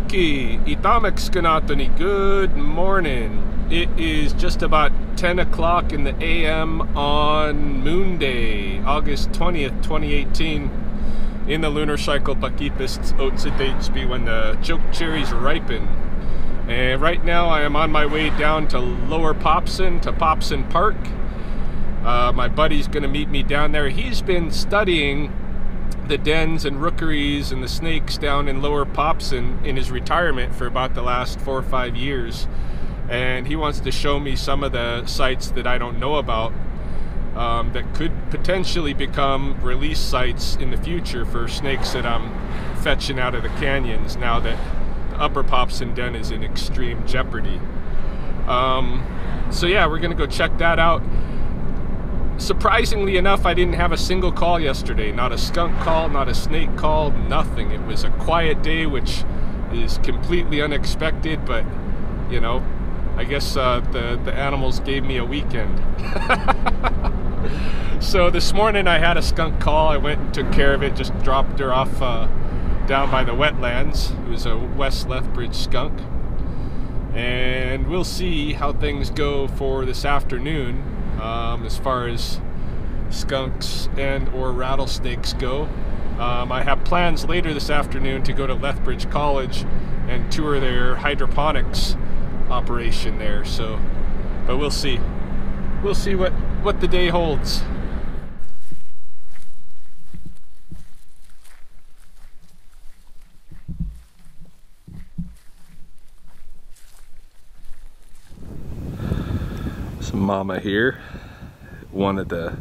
Okie, itamek skanatani. Good morning. It is just about 10 o'clock in the AM on Moon Day, August 20th, 2018, in the lunar cycle Pakipists Otsitehb when the choke cherries ripen. And right now I am on my way down to Lower Popson, to Popson Park. My buddy's going to meet me down there. He's been studying the dens and rookeries and the snakes down in Lower Popson in his retirement for about the last 4 or 5 years, and he wants to show me some of the sites that I don't know about that could potentially become release sites in the future for snakes that I'm fetching out of the canyons now that the Upper Popson den is in extreme jeopardy. So yeah, we're gonna go check that out. Surprisingly enough, I didn't have a single call yesterday. Not a skunk call, not a snake call, nothing. It was a quiet day, which is completely unexpected, but, you know, I guess the animals gave me a weekend. So this morning I had a skunk call. I went and took care of it, just dropped her off down by the wetlands. It was a West Lethbridge skunk. And we'll see how things go for this afternoon. As far as skunks and or rattlesnakes go. I have plans later this afternoon to go to Lethbridge College and tour their hydroponics operation there. So, but we'll see. We'll see what the day holds. Some mama here, one of the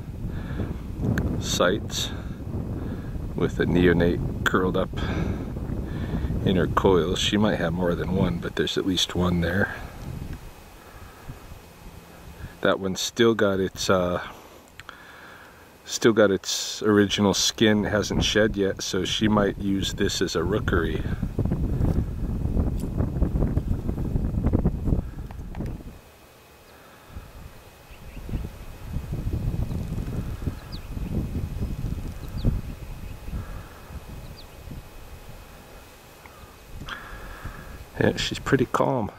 sites with a neonate curled up in her coils. She might have more than one, but there's at least one there. That one's still got its original skin, hasn't shed yet, so she might use this as a rookery. Yeah, she's pretty calm.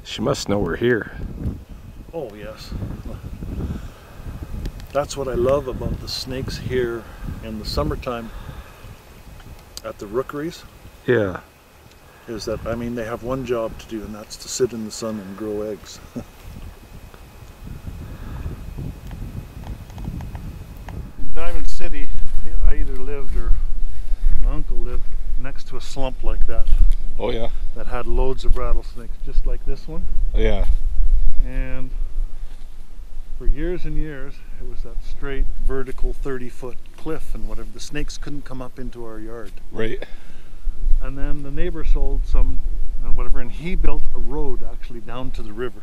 She must know we're here. Oh yes. That's what I love about the snakes here in the summertime at the rookeries. Yeah. Is that, I mean, they have one job to do, and that's to sit in the sun and grow eggs. Diamond City, I either lived or my uncle lived next to a slump like that. Oh yeah. That had loads of rattlesnakes, just like this one. Yeah. And for years and years, it was that straight, vertical 30-foot cliff and whatever. The snakes couldn't come up into our yard. Right. And then the neighbor sold some and whatever, and he built a road actually down to the river.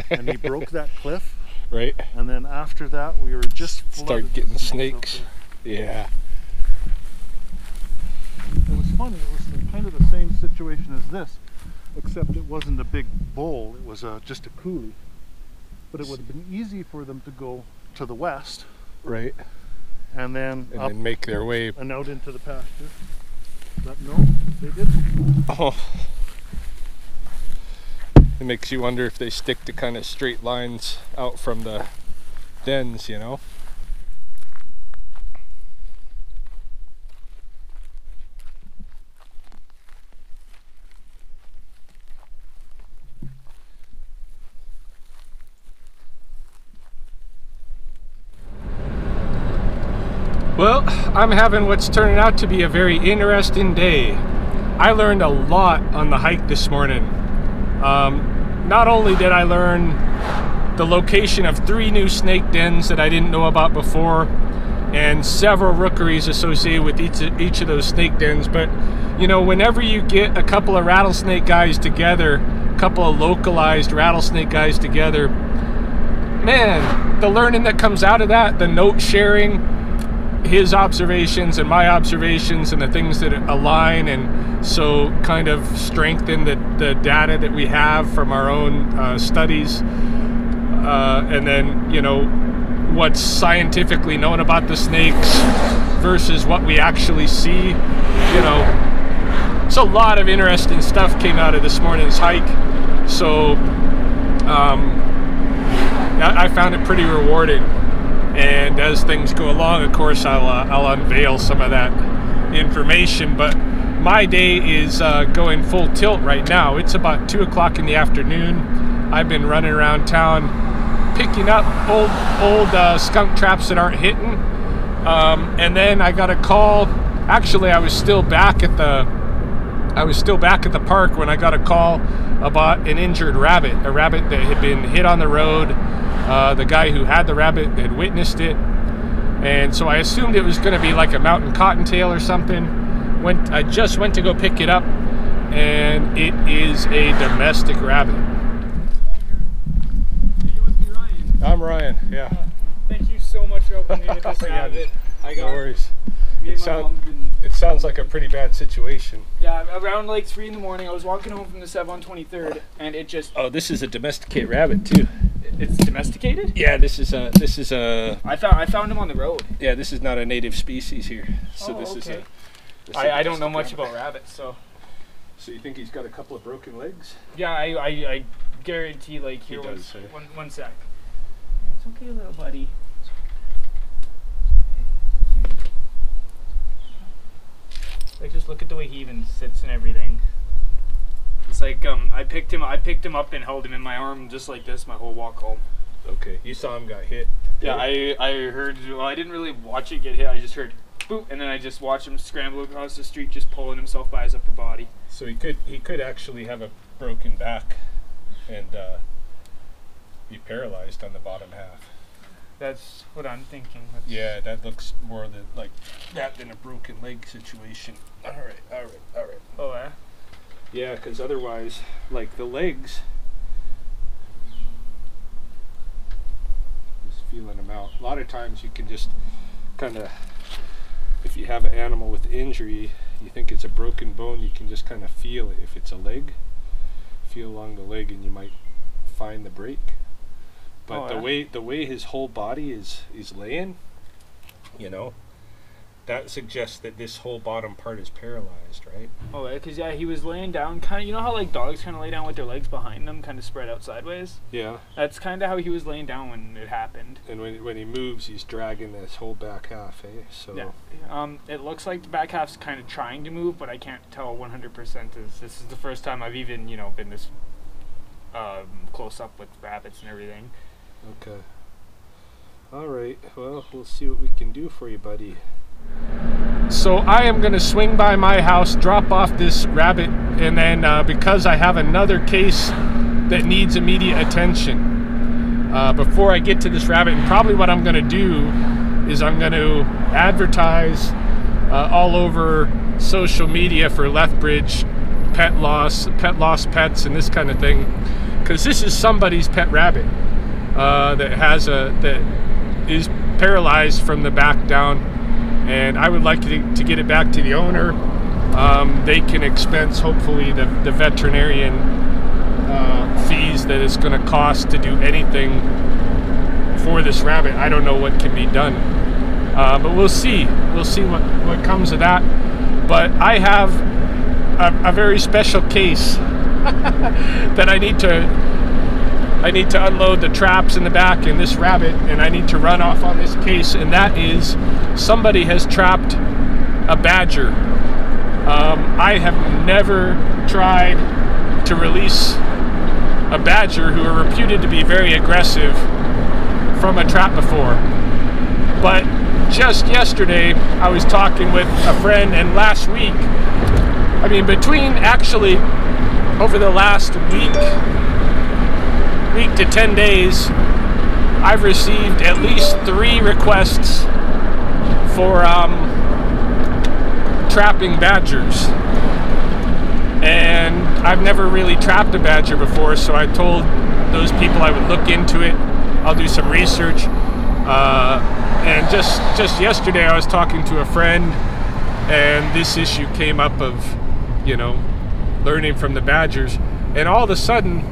And he broke that cliff. Right. And then after that, we were just flooded. Start getting snakes. Yeah. It was funny, it was kind of the same situation as this, except it wasn't a big bowl, it was just a coulee. But it would have been easy for them to go to the west. Right. And then up then make their way. And out into the pasture. But no, they didn't. Oh. It makes you wonder if they stick to kind of straight lines out from the dens, you know? Well, I'm having what's turning out to be a very interesting day. I learned a lot on the hike this morning. Not only did I learn the location of 3 new snake dens that I didn't know about before, and several rookeries associated with each of those snake dens, but you know, whenever you get a couple of rattlesnake guys together, a couple of localized rattlesnake guys together, man, the learning that comes out of that, the note sharing, his observations and my observations and the things that align and so kind of strengthen the data that we have from our own studies, and then, you know, what's scientifically known about the snakes versus what we actually see, you know, So a lot of interesting stuff came out of this morning's hike. So I found it pretty rewarding. And as things go along, of course, I'll unveil some of that information. But my day is going full tilt right now. It's about 2 o'clock in the afternoon. I've been running around town picking up old skunk traps that aren't hitting. And then I got a call. Actually, I was still back at the park when I got a call about an injured rabbit, a rabbit that had been hit on the road. The guy who had the rabbit had witnessed it, and so I assumed it was going to be like a mountain cottontail or something. I just went to go pick it up, and it is a domestic rabbit. You must be Ryan. I'm Ryan, yeah. Thank you so much for helping me with this rabbit. No worries. Me and my mom been, It sounds like a pretty bad situation. yeah, around like 3 in the morning, I was walking home from the Sev on 23rd, and it just... Oh, this is a domesticated rabbit too. It's domesticated? Yeah, this is a. I found him on the road. Yeah, this is not a native species here. So Oh, this okay. is a. I don't know much about rabbits, so... So you think he's got a couple of broken legs? Yeah, I guarantee, like, here, He does, eh? one sec. It's okay, little buddy. Like, just look at the way he even sits and everything. It's like, I picked him up and held him in my arm just like this my whole walk home. Okay, you saw him got hit. Yeah, I heard, well, I didn't really watch it get hit, I just heard boop, and then I just watched him scramble across the street, just pulling himself by his upper body. So he could actually have a broken back and be paralyzed on the bottom half. That's what I'm thinking. Yeah, that looks more like that than a broken leg situation. All right. Oh, yeah? Yeah, because otherwise, like the legs, just feeling them out. A lot of times you can just kind of, if you have an animal with injury, you think it's a broken bone, you can just kind of feel it. If it's a leg, feel along the leg and you might find the break. But the way his whole body is laying, you know, that suggests that this whole bottom part is paralyzed, right? Oh, yeah, because, yeah, he was laying down, kind of, you know how, like, dogs kind of lay down with their legs behind them, kind of spread out sideways? Yeah. That's kind of how he was laying down when it happened. And when he moves, he's dragging this whole back half, eh? So. Yeah. It looks like the back half's kind of trying to move, but I can't tell 100%. This is the first time I've even, you know, been this close up with rabbits and everything. Okay. All right. Well, we'll see what we can do for you, buddy. So I am going to swing by my house, drop off this rabbit, and then because I have another case that needs immediate attention, before I get to this rabbit, and probably what I'm going to do is I'm going to advertise all over social media for Lethbridge pet loss pets and this kind of thing, because this is somebody's pet rabbit that is paralyzed from the back down, and I would like to get it back to the owner. They can expense hopefully the veterinarian fees that it's going to cost to do anything for this rabbit. I don't know what can be done, but we'll see what comes of that. But I have a very special case that I need to unload the traps in the back and this rabbit, and I need to run off on this case, and that is somebody has trapped a badger. I have never tried to release a badger who are reputed to be very aggressive from a trap before. But just yesterday I was talking with a friend, and last week, I mean between actually over the last week to 10 days, I've received at least 3 requests for trapping badgers, and I've never really trapped a badger before, so I told those people I would look into it. I'll do some research, and just yesterday I was talking to a friend, and this issue came up of, you know, learning from the badgers, and all of a sudden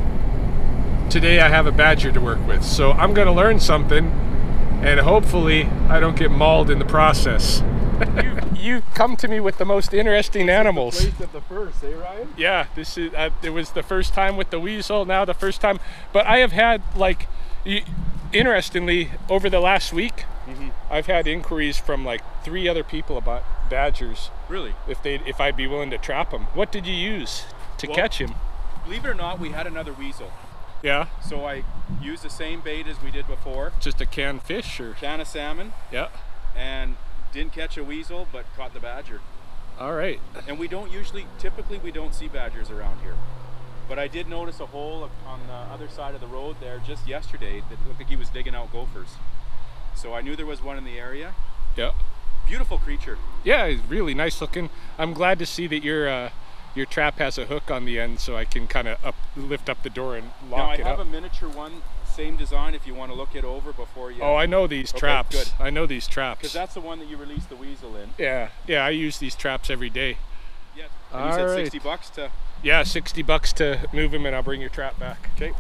today I have a badger to work with, so I'm going to learn something, and hopefully I don't get mauled in the process. You come to me with the most interesting animals. Place at the first, eh, Ryan? Yeah, this is. It was the first time with the weasel. Now the first time, but I have had like, interestingly, over the last week, I've had inquiries from like 3 other people about badgers. Really? If I'd be willing to trap them. What did you use to catch him? Believe it or not, we had another weasel. Yeah. So I used the same bait as we did before. Just a canned fish or? Can of salmon. Yeah. And didn't catch a weasel, but caught the badger. All right. And we don't typically we don't see badgers around here. But I did notice a hole on the other side of the road there just yesterday that looked like he was digging out gophers. So I knew there was one in the area. Yeah. Beautiful creature. Yeah, he's really nice looking. I'm glad to see that your trap has a hook on the end, so I can kind of lift up the door and lock it up. Now I have a miniature one, same design. If you want to look it over before you. Oh, I know these traps. Good. I know these traps. Because that's the one that you release the weasel in. Yeah, I use these traps every day. Yeah. And you said 60 bucks to. Yeah, $60 to move him, and I'll bring your trap back. Okay.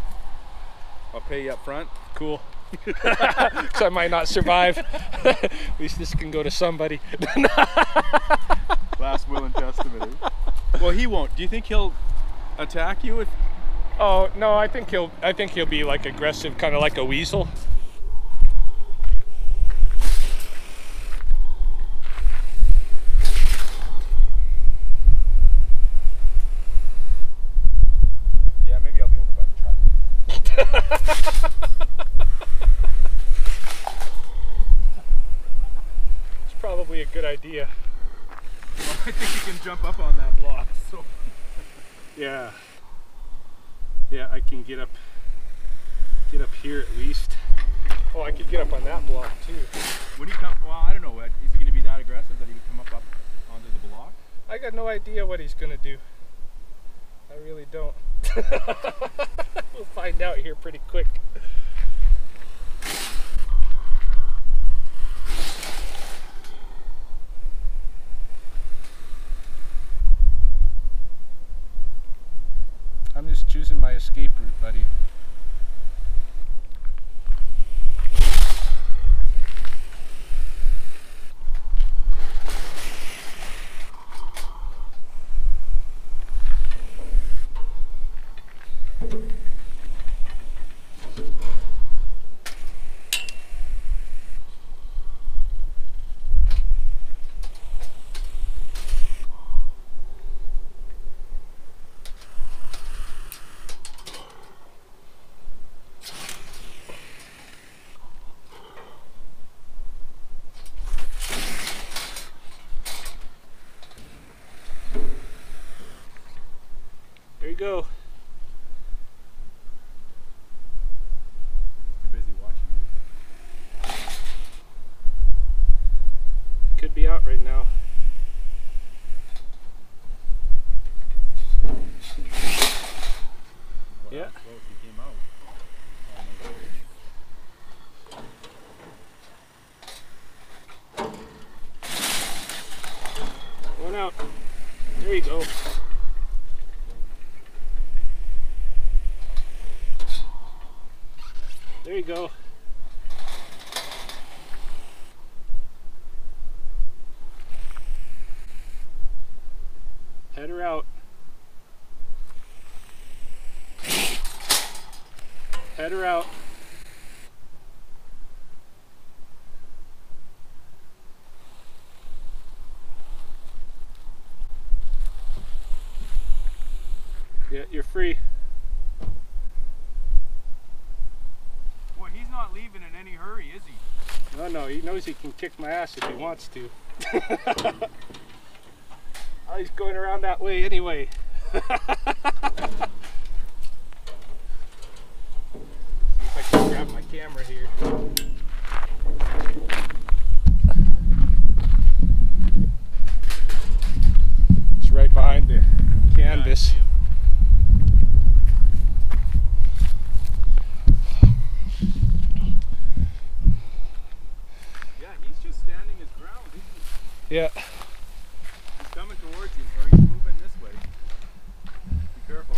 I'll pay you up front. Cool. Because I might not survive. At least this can go to somebody. Last will and testament. Eh? Well, he won't. Do you think he'll attack you? Oh no, I think he'll be like aggressive, kind of like a weasel. Yeah, maybe I'll be over by the truck. It's probably a good idea. Well, I think you can jump up on that block. So. Yeah. Yeah, I can get up here at least. Oh, I could get up on that block too. Would he come? Well, I don't know. Is he going to be that aggressive that he would come up onto the block? I got no idea what he's gonna do. I really don't. We'll find out here pretty quick. I'm just choosing my escape route, buddy. There you go. You're busy watching me. Could be out right now. Well, Yeah. close he came out. One out. There you go. There you go. Head her out. Head her out. Yeah, you're free. Boy, he's not leaving in any hurry, is he? No, he knows he can kick my ass if he wants to. Oh, he's going around that way anyway. See if I can grab my camera here. It's right behind the canvas. Yeah, he's just standing his ground. Yeah. He's coming towards you, or he's moving this way. Be careful.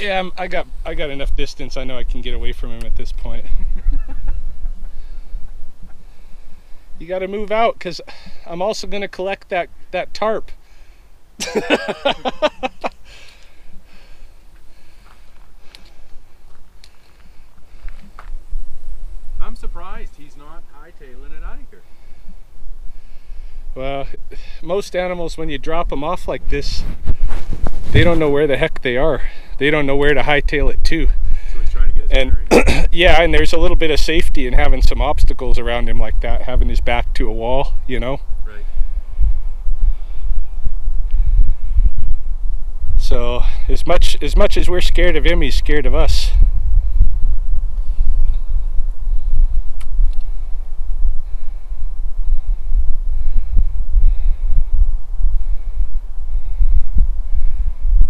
Yeah, I got enough distance. I know I can get away from him at this point. You got to move out, because I'm also going to collect that tarp. I'm surprised he's not hightailing it out of here. Well, most animals, when you drop them off like this, they don't know where the heck they are. They don't know where to hightail it to. So he's trying to get his bearings. Yeah, and there's a little bit of safety in having some obstacles around him like that, having his back to a wall, you know. Right. So as much as we're scared of him, he's scared of us.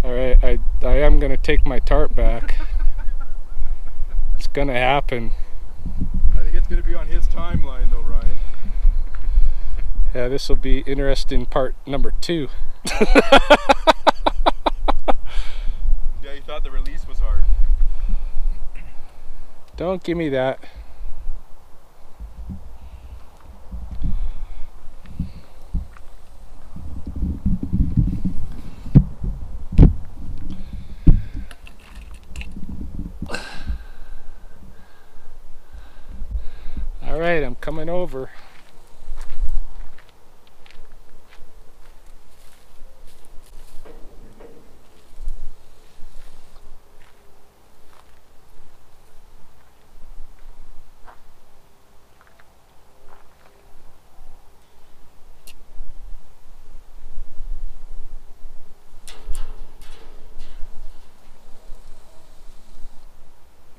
All right, I am gonna take my tarp back. It's gonna happen. I think it's going to be on his timeline though, Ryan. Yeah, this will be interesting part number 2. Yeah, you thought the release was hard. Don't give me that. All right, I'm coming over.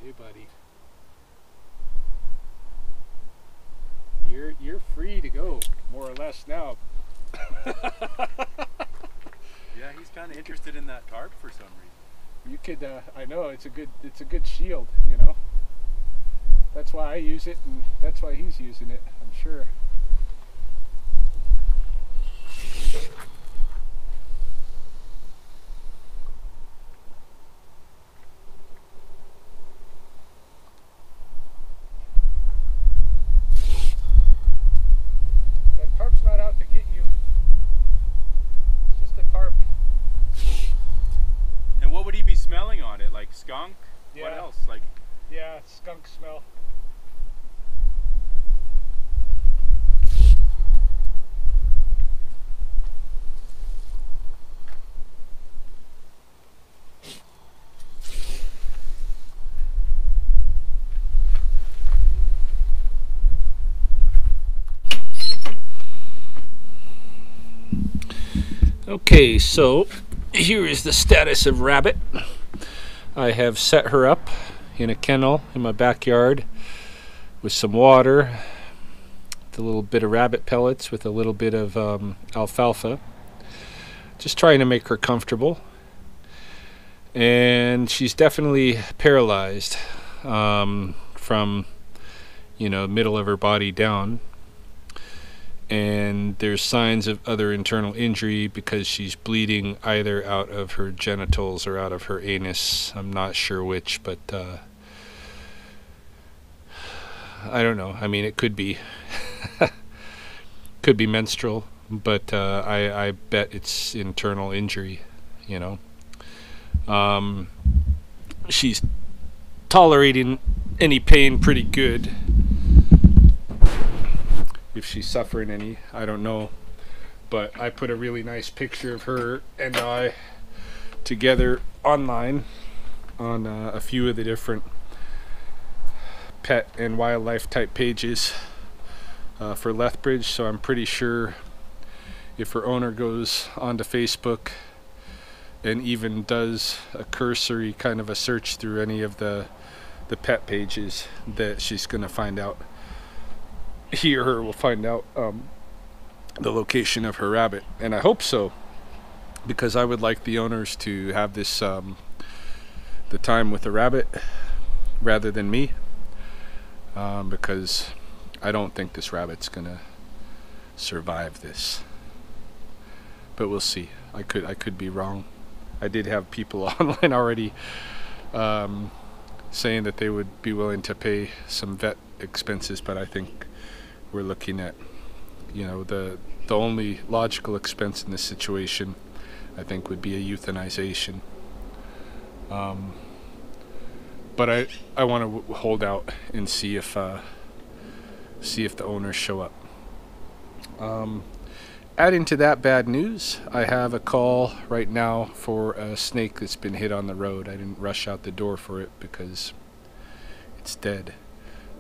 Hey, buddy. You're free to go, more or less now. Yeah, he's kind of interested in that tarp for some reason. You could, I know it's a good shield, you know. That's why I use it, and that's why he's using it, I'm sure. That tarp's not out to get you. It's just a tarp. And what would he be smelling on it? Like skunk? What Yeah. else? Like, Yeah, skunk smell. Okay, so here is the status of Rabbit. I have set her up in a kennel in my backyard with some water, with a little bit of rabbit pellets, with a little bit of alfalfa. Just trying to make her comfortable. And she's definitely paralyzed from, you know, middle of her body down. And there's signs of other internal injury because she's bleeding either out of her genitals or out of her anus. I'm not sure which, but I don't know. I mean, it could be could be menstrual, but I bet it's internal injury, you know. She's tolerating any pain pretty good. If she's suffering any, I don't know, but I put a really nice picture of her and I together online on a few of the different pet and wildlife type pages for Lethbridge, so I'm pretty sure if her owner goes onto Facebook and even does a cursory kind of a search through any of the pet pages, that she's gonna find out, he or her will find out the location of her rabbit. And I hope so, because I would like the owners to have this the time with the rabbit rather than me, because I don't think this rabbit's gonna survive this, but we'll see. I could be wrong. I did have people online already saying that they would be willing to pay some vet expenses, but I think we're looking at you know, the only logical expense in this situation, I think, would be a euthanization. But I want to hold out and see if the owners show up. Adding to that bad news, I have a call right now for a snake that's been hit on the road. I didn't rush out the door for it because it's dead.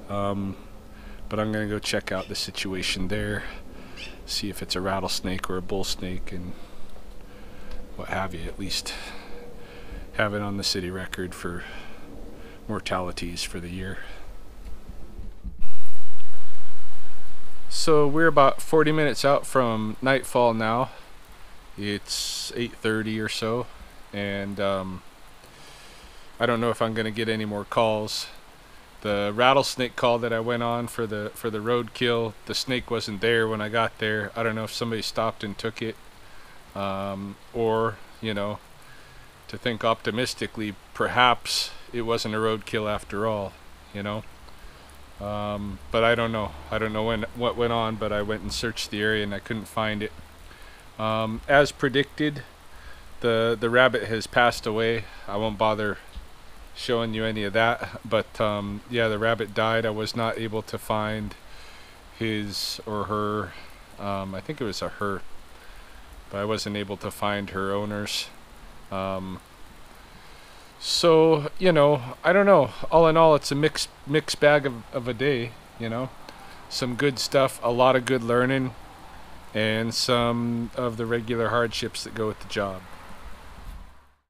But I'm going to go check out the situation there, see if it's a rattlesnake or a bull snake and what have you. At least have it on the city record for mortalities for the year. So we're about 40 minutes out from nightfall now. It's 8:30 or so, and I don't know if I'm going to get any more calls. The rattlesnake call that I went on for the roadkill, the snake wasn't there when I got there. I don't know if somebody stopped and took it, or, you know, to think optimistically, perhaps it wasn't a roadkill after all, you know. But I don't know. I don't know what went on, but I went and searched the area and I couldn't find it. As predicted, the rabbit has passed away. I won't bother showing you any of that, but yeah, the rabbit died. I was not able to find his or her, I think it was a her, but I wasn't able to find her owners. So, you know, I don't know. All in all, it's a mixed bag of a day, you know. Some good stuff, a lot of good learning, and some of the regular hardships that go with the job.